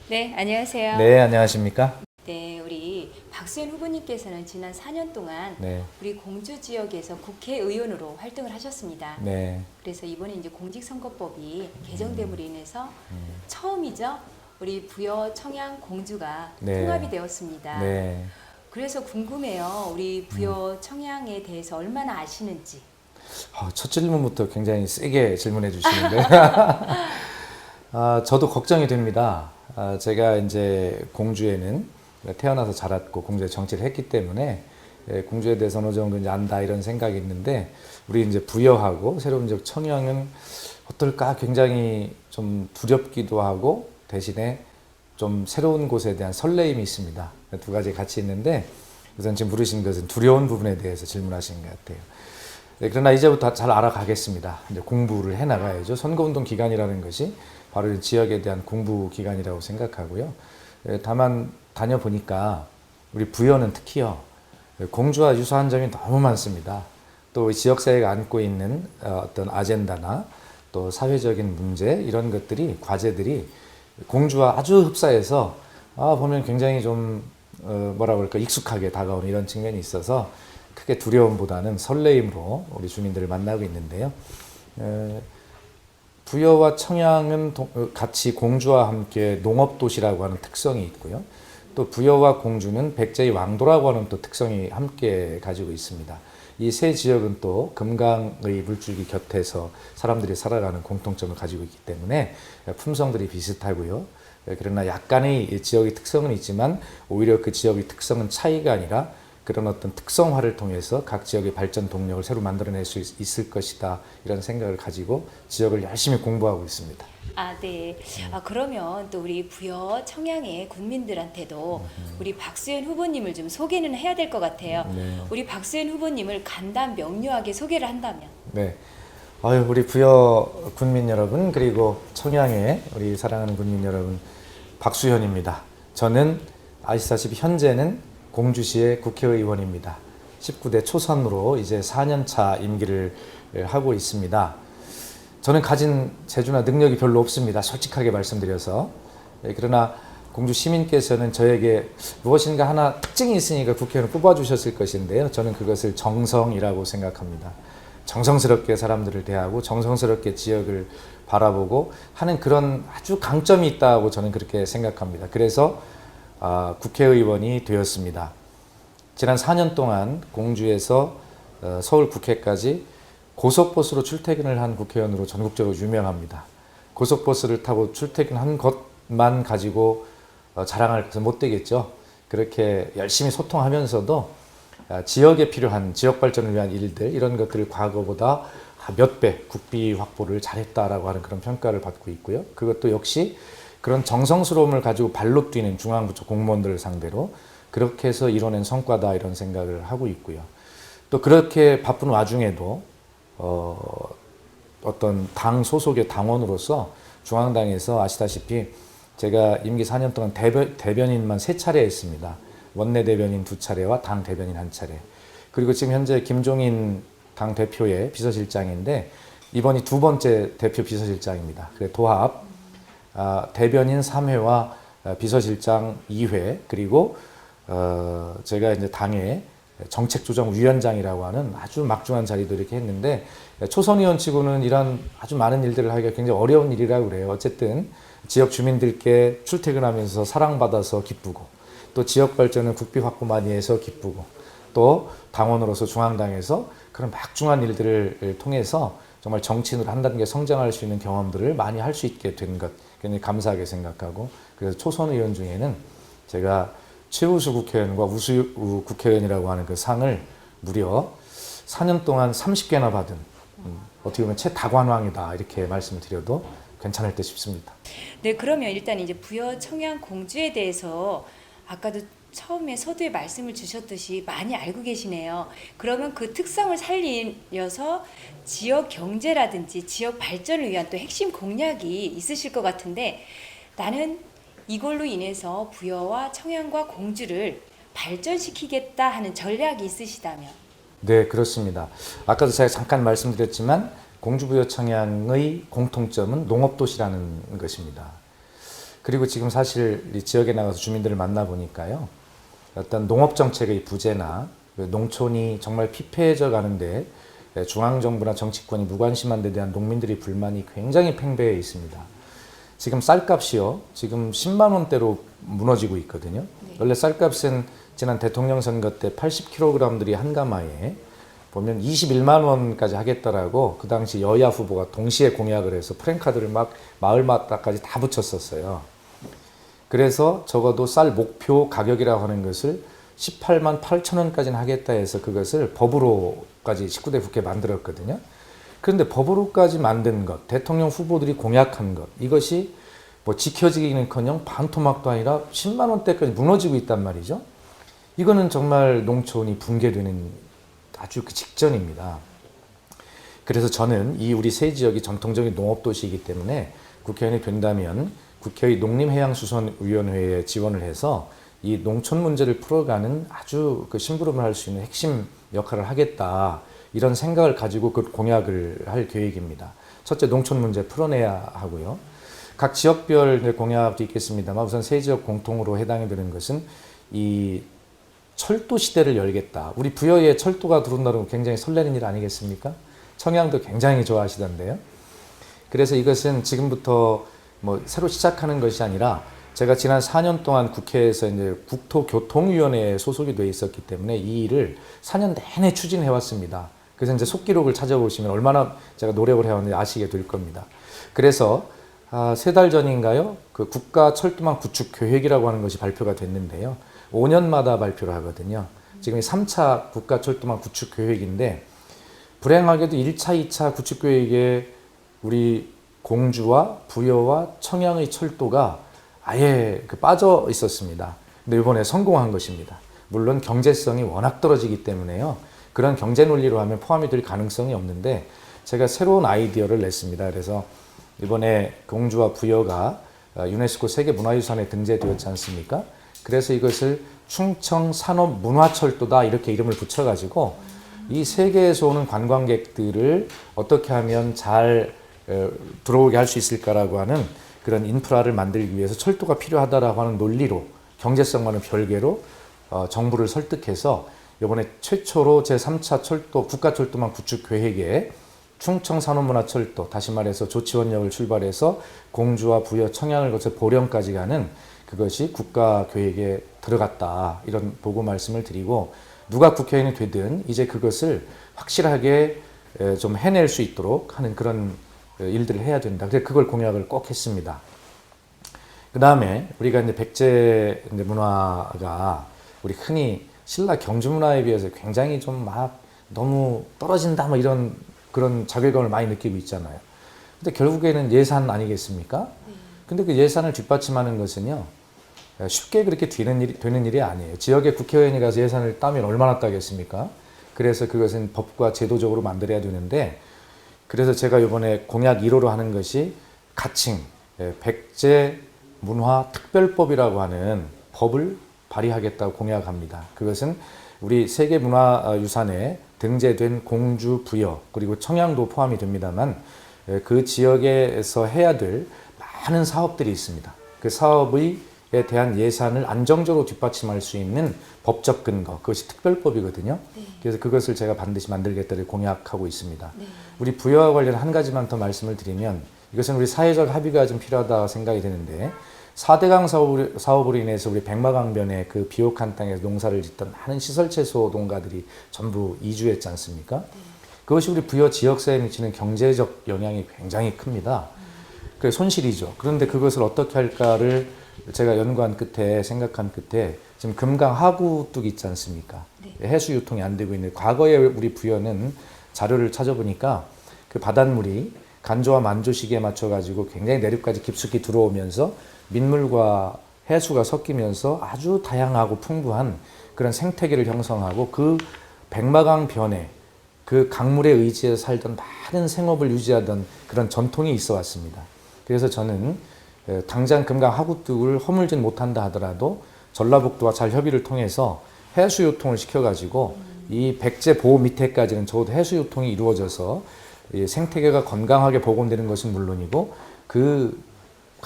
네, 안녕하세요. 네, 안녕하십니까? 네, 우리 박수현 후보님께서는 지난 4년 동안 네, 우리 공주 지역에서 국회의원으로 활동을 하셨습니다. 네, 그래서 이번에 이제 공직선거법이 개정됨으로 인해서 처음이죠. 우리 부여 청양 공주가 네. 통합이 되었습니다. 네. 그래서 궁금해요. 우리 부여 청양에 대해서 얼마나 아시는지. 첫 질문부터 굉장히 세게 질문해 주시는데, 저도 걱정이 됩니다. 제가 이제 공주에는 태어나서 자랐고 공주에 정치를 했기 때문에 공주에 대해서 어느 정도 이제 안다 이런 생각이 있는데, 우리 이제 부여하고 새로운 지역 청양은 어떨까 굉장히 좀 두렵기도 하고 대신에 좀 새로운 곳에 대한 설레임이 있습니다. 두 가지 같이 있는데, 우선 지금 물으신 것은 두려운 부분에 대해서 질문하신 것 같아요. 네, 그러나 이제부터 잘 알아가겠습니다. 이제 공부를 해 나가야죠. 선거운동 기간이라는 것이 바로 지역에 대한 공부 기간이라고 생각하고요. 다만 다녀보니까 우리 부여는 특히요, 공주와 유사한 점이 너무 많습니다. 또 지역사회가 안고 있는 어떤 아젠다나 또 사회적인 문제 이런 것들이 과제들이 공주와 아주 흡사해서 보면 굉장히 좀 뭐라 그럴까 익숙하게 다가오는 이런 측면이 있어서 크게 두려움보다는 설레임으로 우리 주민들을 만나고 있는데요. 부여와 청양은 같이 공주와 함께 농업도시라고 하는 특성이 있고요. 또 부여와 공주는 백제의 왕도라고 하는 또 특성이 함께 가지고 있습니다. 이 세 지역은 또 금강의 물줄기 곁에서 사람들이 살아가는 공통점을 가지고 있기 때문에 품성들이 비슷하고요. 그러나 약간의 지역의 특성은 있지만 오히려 그 지역의 특성은 차이가 아니라 그런 어떤 특성화를 통해서 각 지역의 발전 동력을 새로 만들어낼 수 있을 것이다 이런 생각을 가지고 지역을 열심히 공부하고 있습니다. 네. 그러면 또 우리 부여 청양의 군민들한테도 우리 박수현 후보님을 좀 소개는 해야 될 것 같아요. 네. 우리 박수현 후보님을 간단 명료하게 소개를 한다면. 네. 우리 부여 군민 여러분 그리고 청양의 우리 사랑하는 군민 여러분, 박수현입니다. 저는 아시다시피 현재는 공주시의 국회의원입니다. 19대 초선으로 이제 4년차 임기를 하고 있습니다. 저는 가진 재주나 능력이 별로 없습니다. 솔직하게 말씀드려서. 그러나 공주 시민께서는 저에게 무엇인가 하나 특징이 있으니까 국회의원을 뽑아주셨을 것인데요. 저는 그것을 정성이라고 생각합니다. 정성스럽게 사람들을 대하고 정성스럽게 지역을 바라보고 하는 그런 아주 강점이 있다고 저는 그렇게 생각합니다. 그래서 국회의원이 되었습니다. 지난 4년 동안 공주에서 서울 국회까지 고속버스로 출퇴근을 한 국회의원으로 전국적으로 유명합니다. 고속버스를 타고 출퇴근한 것만 가지고 자랑할 것은 못 되겠죠. 그렇게 열심히 소통하면서도 지역에 필요한 지역 발전을 위한 일들 이런 것들을 과거보다 몇 배 국비 확보를 잘했다라고 하는 그런 평가를 받고 있고요. 그것도 역시 그런 정성스러움을 가지고 발로 뛰는 중앙부처 공무원들을 상대로 그렇게 해서 이뤄낸 성과다 이런 생각을 하고 있고요. 또 그렇게 바쁜 와중에도 어떤 당 소속의 당원으로서 중앙당에서 아시다시피 제가 임기 4년 동안 대변인만 3차례 했습니다. 원내대변인 2차례와 당 대변인 1차례. 그리고 지금 현재 김종인 당 대표의 비서실장인데 이번이 2번째 대표 비서실장입니다. 그래 도합 대변인 3회와 비서실장 2회 그리고 제가 이제 당의 정책조정위원장이라고 하는 아주 막중한 자리도 이렇게 했는데 초선 의원치고는 이런 아주 많은 일들을 하기가 굉장히 어려운 일이라고 그래요. 어쨌든 지역 주민들께 출퇴근하면서 사랑받아서 기쁘고 또 지역 발전은 국비 확보 많이 해서 기쁘고 또 당원으로서 중앙당에서 그런 막중한 일들을 통해서 정말 정치인으로 한 단계 성장할 수 있는 경험들을 많이 할 수 있게 된 것 굉장히 감사하게 생각하고 그래서 초선 의원 중에는 제가 최우수 국회의원과 우수 국회의원이라고 하는 그 상을 무려 4년 동안 30개나 받은 어떻게 보면 최다관왕이다 이렇게 말씀을 드려도 괜찮을 듯 싶습니다. 네, 그러면 일단 이제 부여 청양 공주에 대해서 아까도 처음에 서두에 말씀을 주셨듯이 많이 알고 계시네요. 그러면 그 특성을 살리려서 지역 경제라든지 지역 발전을 위한 또 핵심 공약이 있으실 것 같은데 나는 이걸로 인해서 부여와 청양과 공주를 발전시키겠다 하는 전략이 있으시다면? 네, 그렇습니다. 아까도 제가 잠깐 말씀드렸지만 공주 부여 청양의 공통점은 농업도시라는 것입니다. 그리고 지금 사실 이 지역에 나가서 주민들을 만나보니까요. 어떤 농업정책의 부재나 농촌이 정말 피폐해져 가는데 중앙정부나 정치권이 무관심한 데 대한 농민들의 불만이 굉장히 팽배해 있습니다. 지금 쌀값이요. 지금 10만 원대로 무너지고 있거든요. 원래 쌀값은 지난 대통령 선거 때 80kg들이 한 가마에 보면 21만 원까지 하겠다라고 그 당시 여야 후보가 동시에 공약을 해서 프랭카드를 막 마을마다까지 다 붙였었어요. 그래서 적어도 쌀 목표 가격이라고 하는 것을 18만 8천 원까지는 하겠다 해서 그것을 법으로까지 19대 국회 만들었거든요. 그런데 법으로까지 만든 것, 대통령 후보들이 공약한 것, 이것이 뭐 지켜지기는커녕 반토막도 아니라 10만 원대까지 무너지고 있단 말이죠. 이거는 정말 농촌이 붕괴되는 아주 그 직전입니다. 그래서 저는 이 우리 세 지역이 전통적인 농업도시이기 때문에 국회의원이 된다면 국회의 농림해양수산위원회에 지원을 해서 이 농촌 문제를 풀어가는 아주 그 심부름을 할 수 있는 핵심 역할을 하겠다. 이런 생각을 가지고 그 공약을 할 계획입니다. 첫째, 농촌 문제 풀어내야 하고요. 각 지역별 공약도 있겠습니다만 우선 세 지역 공통으로 해당이 되는 것은 이 철도 시대를 열겠다. 우리 부여에 철도가 들어온다고 굉장히 설레는 일 아니겠습니까? 청양도 굉장히 좋아하시던데요. 그래서 이것은 지금부터 뭐 새로 시작하는 것이 아니라 제가 지난 4년 동안 국회에서 이제 국토교통위원회에 소속이 돼 있었기 때문에 이 일을 4년 내내 추진해 왔습니다. 그래서 이제 속기록을 찾아보시면 얼마나 제가 노력을 해왔는지 아시게 될 겁니다. 그래서 3달 전인가요? 그 국가철도망 구축 계획이라고 하는 것이 발표가 됐는데요. 5년마다 발표를 하거든요. 지금 3차 국가철도망 구축 계획인데 불행하게도 1차, 2차 구축 계획에 우리 공주와 부여와 청양의 철도가 아예 빠져 있었습니다. 근데 이번에 성공한 것입니다. 물론 경제성이 워낙 떨어지기 때문에요. 그런 경제 논리로 하면 포함이 될 가능성이 없는데 제가 새로운 아이디어를 냈습니다. 그래서 이번에 공주와 부여가 유네스코 세계문화유산에 등재되었지 않습니까? 그래서 이것을 충청산업문화철도다 이렇게 이름을 붙여가지고 이 세계에서 오는 관광객들을 어떻게 하면 잘 들어오게 할 수 있을까라고 하는 그런 인프라를 만들기 위해서 철도가 필요하다라고 하는 논리로 경제성과는 별개로 정부를 설득해서 이번에 최초로 제3차 철도 국가철도망 구축 계획에 충청산업문화철도 다시 말해서 조치원역을 출발해서 공주와 부여 청양을 거쳐 보령까지 가는 그것이 국가계획에 들어갔다 이런 보고 말씀을 드리고 누가 국회의원이 되든 이제 그것을 확실하게 좀 해낼 수 있도록 하는 그런 일들을 해야 된다. 그래서 그걸 공약을 꼭 했습니다. 그 다음에 우리가 이제 백제 문화가 우리 흔히 신라 경주 문화에 비해서 굉장히 좀 막 너무 떨어진다 뭐 이런 그런 자괴감을 많이 느끼고 있잖아요. 근데 결국에는 예산 아니겠습니까? 근데 그 예산을 뒷받침하는 것은요. 쉽게 그렇게 되는 일이 아니에요. 지역에 국회의원이 가서 예산을 따면 얼마나 따겠습니까? 그래서 그것은 법과 제도적으로 만들어야 되는데 그래서 제가 이번에 공약 1호로 하는 것이 가칭 백제 문화 특별법이라고 하는 법을 발의하겠다고 공약합니다. 그것은 우리 세계문화유산에 등재된 공주, 부여 그리고 청양도 포함이 됩니다만 그 지역에서 해야 될 많은 사업들이 있습니다. 그 사업에 대한 예산을 안정적으로 뒷받침할 수 있는 법적 근거, 그것이 특별법이거든요. 네. 그래서 그것을 제가 반드시 만들겠다를 공약하고 있습니다. 네. 우리 부여와 관련 한 가지만 더 말씀을 드리면 이것은 우리 사회적 합의가 좀 필요하다 생각이 드는데 4대강 사업으로 인해서 우리 백마강변에 그 비옥한 땅에서 농사를 짓던 많은 시설채소 농가들이 전부 이주했지 않습니까? 그것이 우리 부여 지역사회에 미치는 경제적 영향이 굉장히 큽니다. 그게 손실이죠. 그런데 그것을 어떻게 할까를 제가 연구한 끝에 생각한 끝에 지금 금강 하구뚝 있지 않습니까? 네. 해수 유통이 안 되고 있는 과거에 우리 부여는 자료를 찾아보니까 그 바닷물이 간조와 만조 시기에 맞춰 가지고 굉장히 내륙까지 깊숙이 들어오면서 민물과 해수가 섞이면서 아주 다양하고 풍부한 그런 생태계를 형성하고 그 백마강 변에 그 강물에 의지해서 살던 많은 생업을 유지하던 그런 전통이 있어 왔습니다. 그래서 저는 당장 금강 하구뚝을 허물진 못한다 하더라도 전라북도와 잘 협의를 통해서 해수 유통을 시켜가지고 이 백제 보호 밑에까지는 적어도 해수 유통이 이루어져서 생태계가 건강하게 복원되는 것은 물론이고 그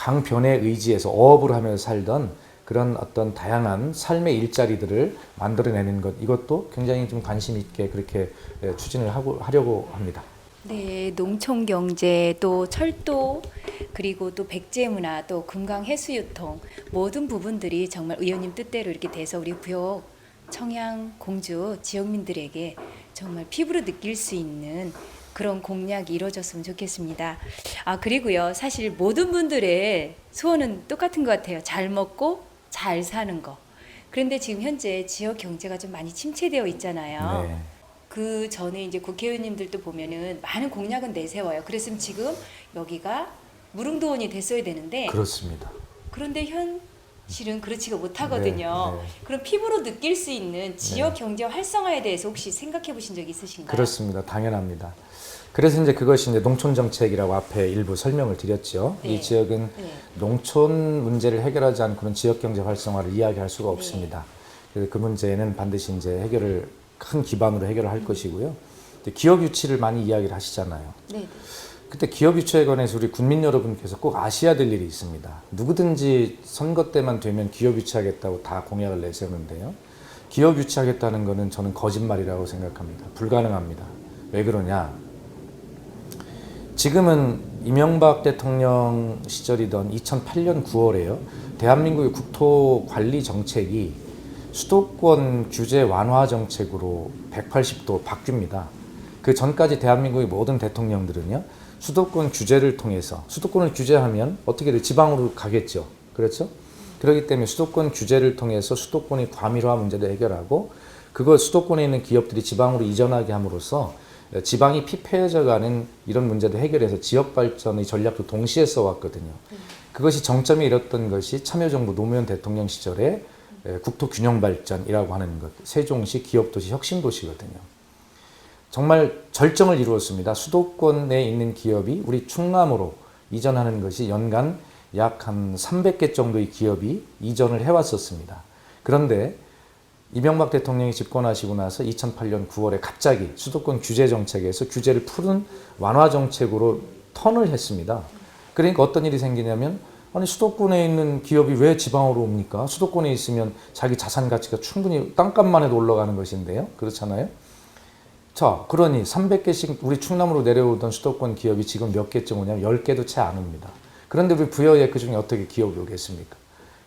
강변에 의지해서 어업을 하면서 살던 그런 어떤 다양한 삶의 일자리들을 만들어내는 것, 이것도 굉장히 좀 관심 있게 그렇게 추진을 하려고 합니다. 네, 농촌 경제, 또 철도, 그리고 또 백제 문화, 또 금강 해수 유통 모든 부분들이 정말 의원님 뜻대로 이렇게 돼서 우리 부여, 청양, 공주 지역민들에게 정말 피부로 느낄 수 있는 그런 공약이 이루어졌으면 좋겠습니다. 아, 그리고요, 사실 모든 분들의 소원은 똑같은 것 같아요. 잘 먹고 잘 사는 거. 그런데 지금 현재 지역 경제가 좀 많이 침체되어 있잖아요. 네. 그 전에 이제 국회의원님들도 보면은 많은 공약은 내세워요. 그랬으면 지금 여기가 무릉도원이 됐어야 되는데 그렇습니다. 그런데 현실은 그렇지가 못하거든요. 네, 네. 그럼 피부로 느낄 수 있는 지역 경제 활성화에 대해서 혹시 생각해 보신 적 있으신가요? 그렇습니다. 당연합니다. 그래서 이제 그것이 이제 농촌 정책이라고 앞에 일부 설명을 드렸죠. 네. 이 지역은 네. 농촌 문제를 해결하지 않고는 지역 경제 활성화를 이야기할 수가 없습니다. 그래서 그 문제는 반드시 이제 해결을 큰 기반으로 해결을 할 것이고요. 기업 유치를 많이 이야기를 하시잖아요. 네. 그때 기업 유치에 관해서 우리 국민 여러분께서 꼭 아셔야 될 일이 있습니다. 누구든지 선거 때만 되면 기업 유치하겠다고 다 공약을 내세우는데요. 기업 유치하겠다는 것은 저는 거짓말이라고 생각합니다. 불가능합니다. 왜 그러냐? 지금은 이명박 대통령 시절이던 2008년 9월에요. 대한민국의 국토 관리 정책이 수도권 규제 완화 정책으로 180도 바뀝니다. 그 전까지 대한민국의 모든 대통령들은요, 수도권 규제를 통해서, 수도권을 규제하면 어떻게 돼? 지방으로 가겠죠. 그렇죠? 그렇기 때문에 수도권 규제를 통해서 수도권의 과밀화 문제도 해결하고, 그걸 수도권에 있는 기업들이 지방으로 이전하게 함으로써 지방이 피폐해져 가는 이런 문제도 해결해서 지역 발전의 전략도 동시에 써왔거든요. 그것이 정점에 이뤘던 것이 참여정부 노무현 대통령 시절에 국토균형발전이라고 하는 것, 세종시 기업도시 혁신도시거든요. 정말 절정을 이루었습니다. 수도권에 있는 기업이 우리 충남으로 이전하는 것이 연간 약 한 300개 정도의 기업이 이전을 해왔었습니다. 그런데 이명박 대통령이 집권하시고 나서 2008년 9월에 갑자기 수도권 규제 정책에서 규제를 푸는 완화 정책으로 턴을 했습니다. 그러니까 어떤 일이 생기냐면, 아니 수도권에 있는 기업이 왜 지방으로 옵니까? 수도권에 있으면 자기 자산 가치가 충분히 땅값만 해도 올라가는 것인데요. 그렇잖아요. 자, 그러니 300개씩 우리 충남으로 내려오던 수도권 기업이 지금 몇 개쯤 오냐면 10개도 채 안 옵니다. 그런데 우리 부여에 그중에 어떻게 기업이 오겠습니까?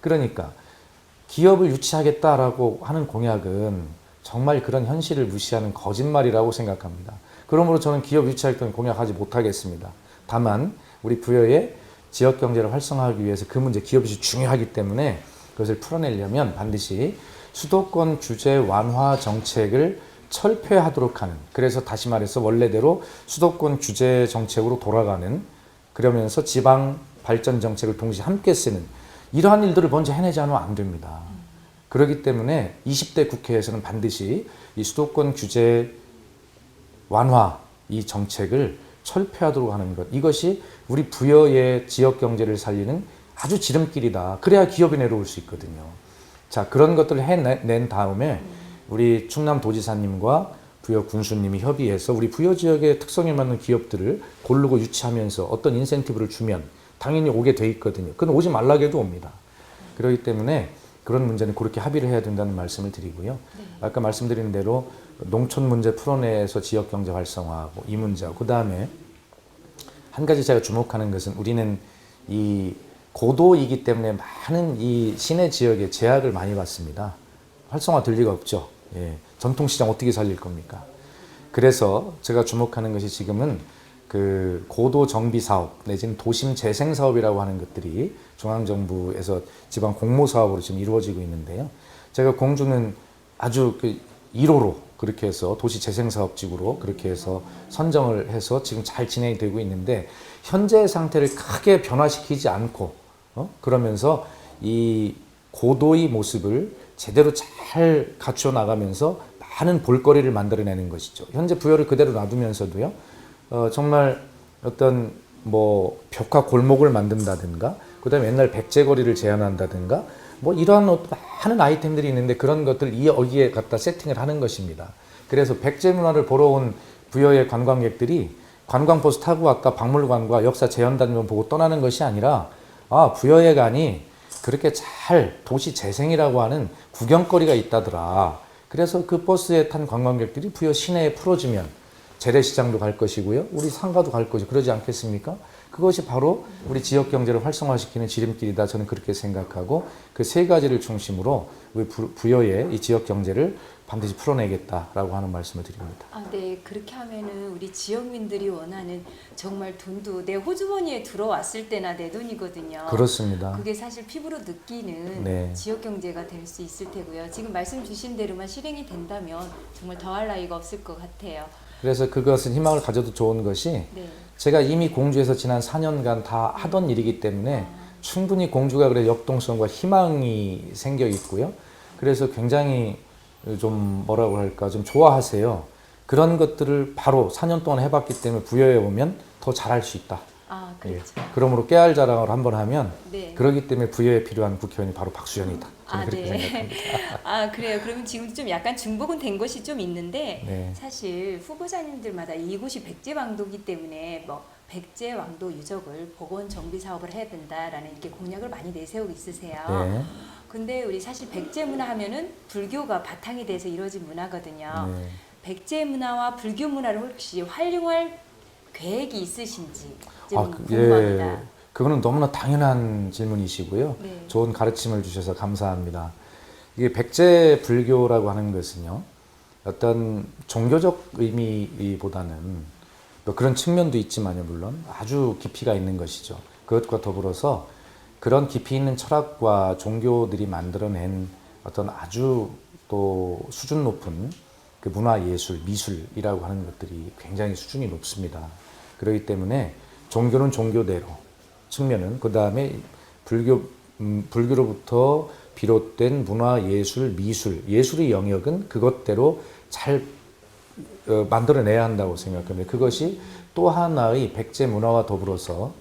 그러니까 기업을 유치하겠다라고 하는 공약은 정말 그런 현실을 무시하는 거짓말이라고 생각합니다. 그러므로 저는 기업 유치할 공약하지 못하겠습니다. 다만 우리 부여의 지역 경제를 활성화하기 위해서 그 문제, 기업이 중요하기 때문에 그것을 풀어내려면 반드시 수도권 규제 완화 정책을 철폐하도록 하는, 그래서 다시 말해서 원래대로 수도권 규제 정책으로 돌아가는, 그러면서 지방 발전 정책을 동시에 함께 쓰는 이러한 일들을 먼저 해내지 않으면 안 됩니다. 그렇기 때문에 20대 국회에서는 반드시 이 수도권 규제 완화 이 정책을 철폐하도록 하는 것, 이것이 우리 부여의 지역 경제를 살리는 아주 지름길이다. 그래야 기업이 내려올 수 있거든요. 자, 그런 것들을 해낸 다음에 우리 충남도지사님과 부여 군수님이 협의해서 우리 부여 지역의 특성에 맞는 기업들을 고르고 유치하면서 어떤 인센티브를 주면 당연히 오게 돼 있거든요. 그건 오지 말라고 해도 옵니다. 그렇기 때문에 그런 문제는 그렇게 합의를 해야 된다는 말씀을 드리고요. 아까 말씀드린 대로 농촌 문제 풀어내서 지역 경제 활성화하고 이 문제하고, 그 다음에 한 가지 제가 주목하는 것은 우리는 이 고도이기 때문에 많은 이 시내 지역에 제약을 많이 받습니다. 활성화 될 리가 없죠. 예. 전통시장 어떻게 살릴 겁니까? 그래서 제가 주목하는 것이 지금은 그 고도 정비 사업 내지는 도심 재생 사업이라고 하는 것들이 중앙정부에서 지방 공모 사업으로 지금 이루어지고 있는데요. 제가 공주는 아주 그 1호로 그렇게 해서 도시 재생 사업지구로 그렇게 해서 선정을 해서 지금 잘 진행이 되고 있는데, 현재 상태를 크게 변화시키지 않고 그러면서 이 고도의 모습을 제대로 잘 갖추어 나가면서 많은 볼거리를 만들어내는 것이죠. 현재 부여를 그대로 놔두면서도요, 정말 어떤 뭐 벽화 골목을 만든다든가, 그 다음에 옛날 백제거리를 제한한다든가, 뭐 이러한 많은 아이템들이 있는데 그런 것들 여기에 갖다 세팅을 하는 것입니다. 그래서 백제 문화를 보러 온 부여의 관광객들이 관광버스 타고 왔다 박물관과 역사 재현단면 보고 떠나는 것이 아니라, 아, 부여회관이 그렇게 잘 도시 재생이라고 하는 구경거리가 있다더라. 그래서 그 버스에 탄 관광객들이 부여 시내에 풀어지면 재래시장도 갈 것이고요. 우리 상가도 갈 것이고 그러지 않겠습니까? 그것이 바로 우리 지역 경제를 활성화시키는 지름길이다. 저는 그렇게 생각하고 그 세 가지를 중심으로 우리 부여의 이 지역 경제를 반드시 풀어내겠다라고 하는 말씀을 드립니다. 아, 네. 그렇게 하면은 우리 지역민들이 원하는 정말 돈도 내 호주머니에 들어왔을 때나 내 돈이거든요. 그렇습니다. 그게 사실 피부로 느끼는 네. 지역 경제가 될 수 있을 테고요. 지금 말씀 주신 대로만 실행이 된다면 정말 더할 나위가 없을 것 같아요. 그래서 그것은 희망을 가져도 좋은 것이 네. 제가 이미 공주에서 지난 4년간 다 하던 일이기 때문에 충분히 공주가 그래 역동성과 희망이 생겨 있고요. 그래서 굉장히 좀 뭐라고 할까 좀 좋아하세요. 그런 것들을 바로 4년 동안 해봤기 때문에 부여에 오면 더 잘할 수 있다. 아, 그렇죠. 그러므로 깨알 자랑을 한번 하면 네. 그러기 때문에 부여에 필요한 국회의원이 바로 박수현이다. 저는 아, 그렇게 네. 생각합니다. 아, 그래요. 그러면 지금 좀 약간 중복은 된 것이 좀 있는데 네. 사실 후보자님들마다 이곳이 백제왕도기 때문에 뭐 백제왕도 유적을 복원 정비 사업을 해야 된다라는 이렇게 공약을 많이 내세우고 있으세요. 네. 근데 우리 사실 백제 문화 하면은 불교가 바탕이 돼서 이루어진 문화거든요. 네. 백제 문화와 불교 문화를 혹시 활용할 계획이 있으신지 좀 아, 궁금합니다. 그거는 너무나 당연한 질문이시고요. 네. 좋은 가르침을 주셔서 감사합니다. 이게 백제 불교라고 하는 것은요, 어떤 종교적 의미보다는 뭐 그런 측면도 있지만요, 물론 아주 깊이가 있는 것이죠. 그것과 더불어서 그런 깊이 있는 철학과 종교들이 만들어낸 어떤 아주 또 수준 높은 그 문화 예술, 미술이라고 하는 것들이 굉장히 수준이 높습니다. 그렇기 때문에 종교는 종교대로 측면은 그 다음에 불교로부터 비롯된 문화 예술, 미술, 예술의 영역은 그것대로 잘 만들어내야 한다고 생각합니다. 그것이 또 하나의 백제 문화와 더불어서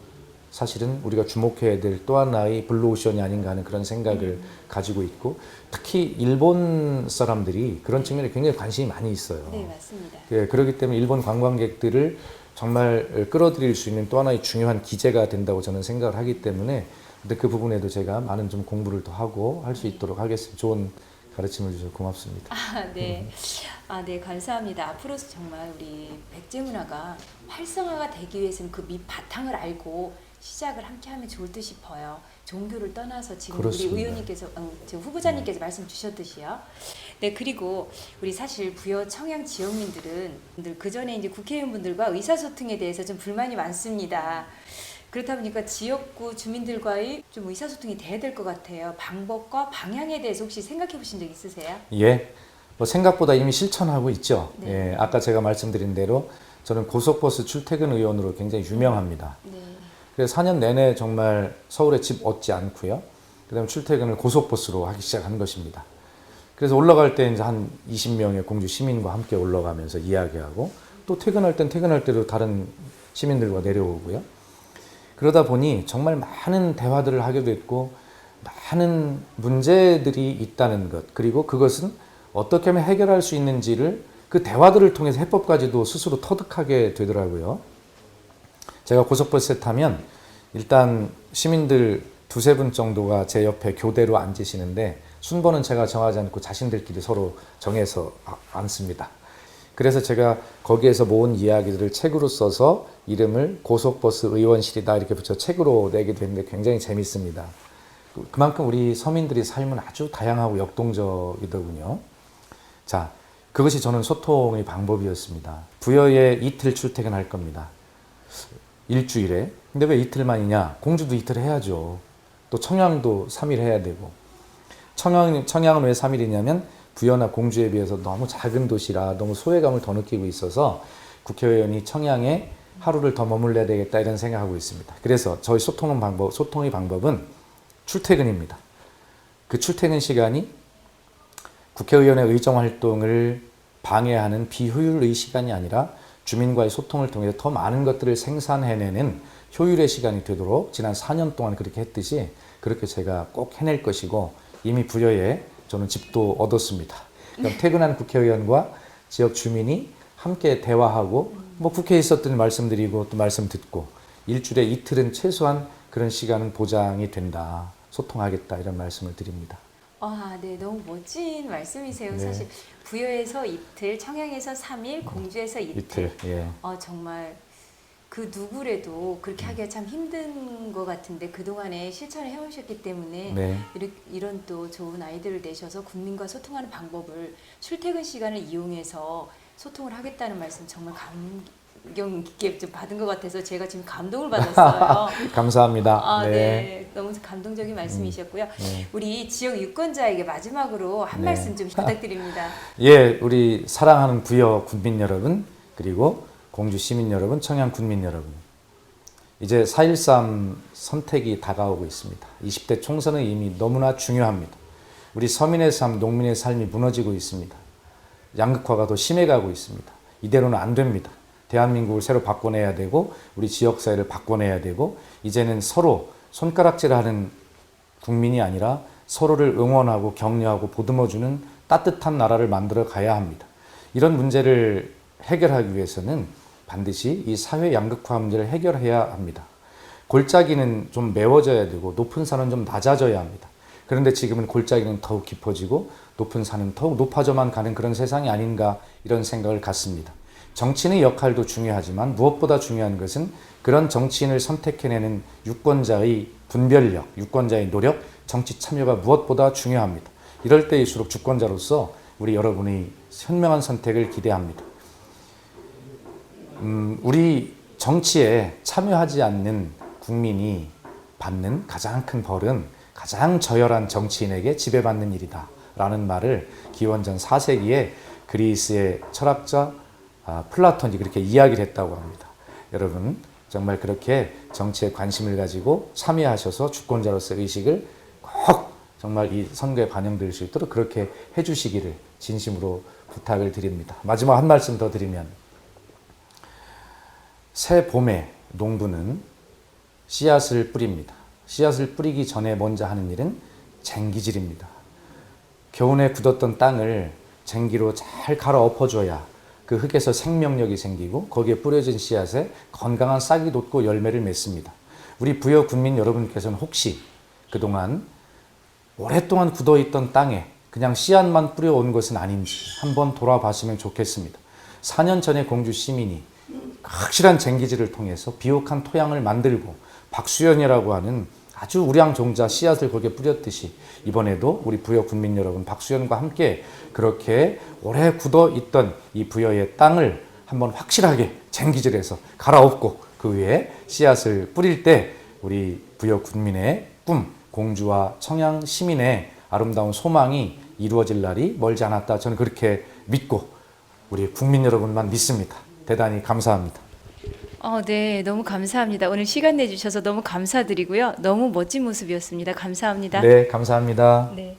사실은 우리가 주목해야 될 또 하나의 블루오션이 아닌가 하는 그런 생각을 가지고 있고 특히 일본 사람들이 그런 측면에 굉장히 관심이 많이 있어요. 네, 맞습니다. 예, 그렇기 때문에 일본 관광객들을 정말 끌어들일 수 있는 또 하나의 중요한 기제가 된다고 저는 생각을 하기 때문에 근데 그 부분에도 제가 많은 좀 공부를 더 하고 할 수 있도록 하겠습니다. 좋은 가르침을 주셔서 고맙습니다. 아, 네. 아, 네, 감사합니다. 앞으로 정말 우리 백제 문화가 활성화가 되기 위해서는 그 밑바탕을 알고 시작을 함께 하면 좋을 듯 싶어요. 종교를 떠나서 지금 그렇습니다. 우리 의원님께서, 지금 후보자님께서 말씀 주셨듯이요. 네, 그리고 우리 사실 부여 청양 지역민들은 그 전에 이제 국회의원분들과 의사소통에 대해서 좀 불만이 많습니다. 그렇다 보니까 지역구 주민들과의 좀 의사소통이 돼야 될 것 같아요. 방법과 방향에 대해서 혹시 생각해 보신 적 있으세요? 예, 뭐 생각보다 이미 실천하고 있죠. 네. 예, 아까 제가 말씀드린 대로 저는 고속버스 출퇴근 의원으로 굉장히 유명합니다. 네. 그래서 4년 내내 정말 서울에 집 얻지 않고요. 그다음에 출퇴근을 고속버스로 하기 시작한 것입니다. 그래서 올라갈 때 이제 한 20명의 공주 시민과 함께 올라가면서 이야기하고 또 퇴근할 땐 퇴근할 때도 다른 시민들과 내려오고요. 그러다 보니 정말 많은 대화들을 하게 됐고 많은 문제들이 있다는 것 그리고 그것은 어떻게 하면 해결할 수 있는지를 그 대화들을 통해서 해법까지도 스스로 터득하게 되더라고요. 제가 고속버스에 타면 일단 시민들 두세 분 정도가 제 옆에 교대로 앉으시는데 순번은 제가 정하지 않고 자신들끼리 서로 정해서 앉습니다. 그래서 제가 거기에서 모은 이야기들을 책으로 써서 이름을 고속버스 의원실이다 이렇게 붙여 책으로 내게 됐는데 굉장히 재밌습니다. 그만큼 우리 서민들의 삶은 아주 다양하고 역동적이더군요. 자, 그것이 저는 소통의 방법이었습니다. 부여에 이틀 출퇴근할 겁니다. 일주일에. 근데 왜 이틀만이냐? 공주도 이틀 해야죠. 또 청양도 3일 해야 되고. 청양은 왜 3일이냐면 부여나 공주에 비해서 너무 작은 도시라 너무 소외감을 더 느끼고 있어서 국회의원이 청양에 하루를 더 머물러야 되겠다 이런 생각하고 있습니다. 그래서 저희 소통의 방법은 출퇴근입니다. 그 출퇴근 시간이 국회의원의 의정활동을 방해하는 비효율의 시간이 아니라 주민과의 소통을 통해서 더 많은 것들을 생산해내는 효율의 시간이 되도록 지난 4년 동안 그렇게 했듯이 그렇게 제가 꼭 해낼 것이고 이미 부여에 저는 집도 얻었습니다. 그럼 퇴근한 국회의원과 지역 주민이 함께 대화하고 뭐 국회에 있었던 말씀드리고 또 말씀 듣고 일주일에 이틀은 최소한 그런 시간은 보장이 된다. 소통하겠다 이런 말씀을 드립니다. 아, 네, 너무 멋진 말씀이세요. 네. 사실 부여에서 이틀, 청양에서 3일, 공주에서 이틀. 예. 정말 그 누구래도 그렇게 하기가 참 힘든 것 같은데 그동안에 실천을 해오셨기 때문에 네. 이런 또 좋은 아이디어를 내셔서 국민과 소통하는 방법을 출퇴근 시간을 이용해서 소통을 하겠다는 말씀 정말 감경 깊게 좀 받은 것 같아서 제가 지금 감동을 받았어요. 감사합니다. 네. 너무 감동적인 말씀이셨고요. 네. 우리 지역 유권자에게 마지막으로 한 네. 말씀 좀 부탁드립니다. 예, 우리 사랑하는 부여 군민 여러분, 그리고 공주 시민 여러분, 청양 군민 여러분. 이제 4.13 선택이 다가오고 있습니다. 20대 총선은 이미 너무나 중요합니다. 우리 서민의 삶, 농민의 삶이 무너지고 있습니다. 양극화가 더 심해가고 있습니다. 이대로는 안 됩니다. 대한민국을 새로 바꿔내야 되고 우리 지역사회를 바꿔내야 되고 이제는 서로 손가락질하는 국민이 아니라 서로를 응원하고 격려하고 보듬어주는 따뜻한 나라를 만들어 가야 합니다. 이런 문제를 해결하기 위해서는 반드시 이 사회 양극화 문제를 해결해야 합니다. 골짜기는 좀 메워져야 되고 높은 산은 좀 낮아져야 합니다. 그런데 지금은 골짜기는 더욱 깊어지고 높은 산은 더욱 높아져만 가는 그런 세상이 아닌가 이런 생각을 갖습니다. 정치인의 역할도 중요하지만 무엇보다 중요한 것은 그런 정치인을 선택해내는 유권자의 분별력, 유권자의 노력, 정치 참여가 무엇보다 중요합니다. 이럴 때일수록 주권자로서 우리 여러분의 현명한 선택을 기대합니다. 우리 정치에 참여하지 않는 국민이 받는 가장 큰 벌은 가장 저열한 정치인에게 지배받는 일이다 라는 말을 기원전 4세기에 그리스의 철학자 플라톤이 그렇게 이야기를 했다고 합니다. 여러분 정말 그렇게 정치에 관심을 가지고 참여하셔서 주권자로서의 의식을 꼭 정말 이 선거에 반영될 수 있도록 그렇게 해주시기를 진심으로 부탁을 드립니다. 마지막 한 말씀 더 드리면 새 봄에 농부는 씨앗을 뿌립니다. 씨앗을 뿌리기 전에 먼저 하는 일은 쟁기질입니다. 겨우내 굳었던 땅을 쟁기로 잘 갈아 엎어줘야 그 흙에서 생명력이 생기고 거기에 뿌려진 씨앗에 건강한 싹이 돋고 열매를 맺습니다. 우리 부여 군민 여러분께서는 혹시 그동안 오랫동안 굳어있던 땅에 그냥 씨앗만 뿌려온 것은 아닌지 한번 돌아봤으면 좋겠습니다. 4년 전에 공주 시민이 확실한 쟁기질을 통해서 비옥한 토양을 만들고 박수현이라고 하는 아주 우량종자 씨앗을 거기에 뿌렸듯이 이번에도 우리 부여 군민 여러분 박수현과 함께 그렇게 오래 굳어있던 이 부여의 땅을 한번 확실하게 쟁기질해서 갈아엎고 그 위에 씨앗을 뿌릴 때 우리 부여 군민의 꿈, 공주와 청양 시민의 아름다운 소망이 이루어질 날이 멀지 않았다. 저는 그렇게 믿고 우리 국민 여러분만 믿습니다. 대단히 감사합니다. 네, 너무 감사합니다. 오늘 시간 내주셔서 너무 감사드리고요. 너무 멋진 모습이었습니다. 감사합니다. 네, 감사합니다. 네.